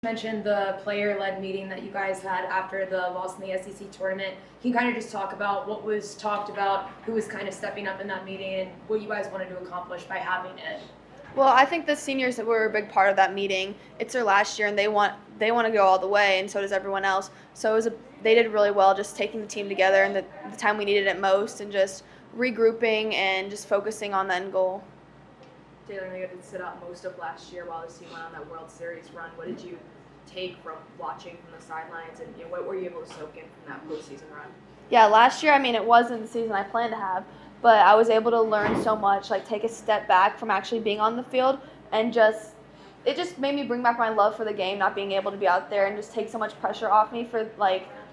Mentioned the player-led meeting that you guys had after the loss in the SEC tournament. Can you kind of just talk about what was talked about, who was kind of stepping up in that meeting, and what you guys wanted to accomplish by having it? Well, I think the seniors were a big part of that meeting. It's their last year, and they want to go all the way, and so does everyone else. So they did really well, just taking the team together and the time we needed it most, and just regrouping and just focusing on the end goal. Taylor, you had to sit out most of last year while the team went on that World Series run. What did you take from watching from the sidelines, and what were you able to soak in from that postseason run? Yeah, last year, it wasn't the season I planned to have, but I was able to learn so much, take a step back from actually being on the field, and it just made me bring back my love for the game, not being able to be out there, and just take so much pressure off me for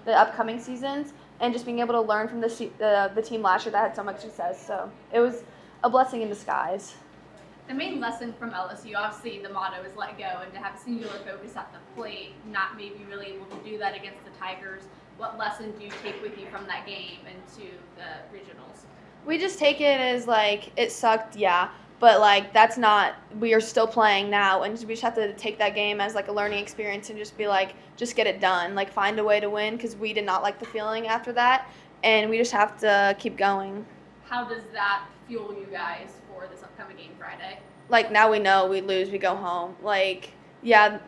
the upcoming seasons, and just being able to learn from the team last year that had so much success. So it was a blessing in disguise. The main lesson from LSU, obviously the motto is let go, and to have a singular focus at the plate, not maybe really able to do that against the Tigers. What lesson do you take with you from that game into the regionals? We just take it as it sucked, yeah, but that's not, we are still playing now, and we just have to take that game as a learning experience and just be just get it done, find a way to win, because we did not like the feeling after that, and we just have to keep going. How does that fuel you guys for this upcoming game Friday? Now we know we lose, we go home. We have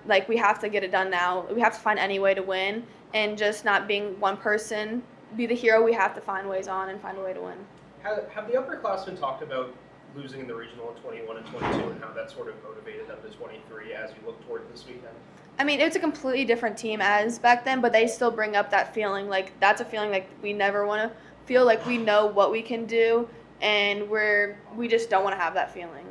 to get it done now. We have to find any way to win, and just not being one person be the hero. We have to find ways on and find a way to win. Have the upperclassmen talked about losing in the regional in 21 and 22 and how that sort of motivated them to 23 as you look toward this weekend? It's a completely different team as back then, but they still bring up that feeling. That's a feeling we never want to feel. We know what we can do, and we just don't want to have that feeling.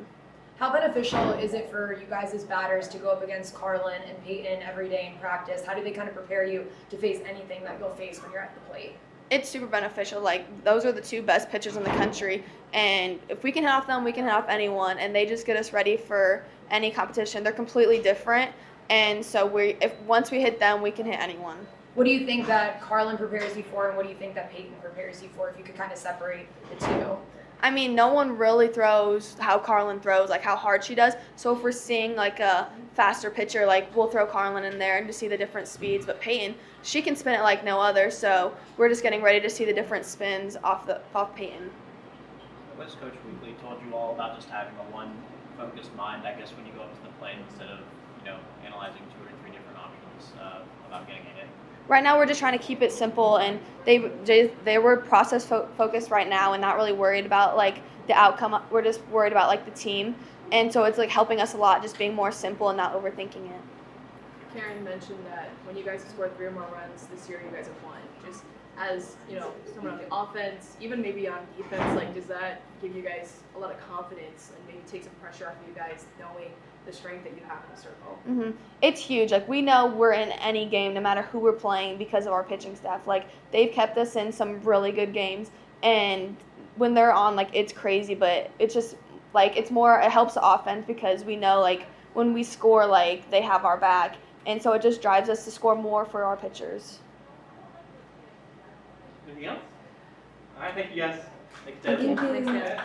How beneficial is it for you guys as batters to go up against Carlin and Peyton every day in practice? How do they kind of prepare you to face anything that you'll face when you're at the plate? It's super beneficial. Those are the two best pitchers in the country, and if we can hit off them, we can hit off anyone, and they just get us ready for any competition. They're completely different, and so once we hit them, we can hit anyone. What do you think that Carlin prepares you for, and what do you think that Peyton prepares you for, if you could kind of separate the two? No one really throws how Carlin throws, how hard she does. So if we're seeing a faster pitcher, we'll throw Carlin in there and to see the different speeds. But Peyton, she can spin it like no other. So we're just getting ready to see the different spins off Peyton. What's Coach Weekly told you all about just having a one focused mind, I guess, when you go up to the plate instead of analyzing 2 or 3 different options about getting a hit? Right now, we're just trying to keep it simple, and they were process focused right now, and not really worried about the outcome. We're just worried about the team, and so it's helping us a lot, just being more simple and not overthinking it. Karen mentioned that when you guys have scored 3 or more runs this year, you guys have won. Just as someone on the offense, even maybe on defense, does that give you guys a lot of confidence and maybe take some pressure off of you guys knowing the strength that you have in the circle? Mm-hmm. It's huge. We know we're in any game, no matter who we're playing, because of our pitching staff. They've kept us in some really good games, and when they're on, it's crazy. But it's just it's more. It helps the offense because we know when we score, they have our back, and so it just drives us to score more for our pitchers. Anything else? All right, thank you guys. Thank you. Thanks, guys.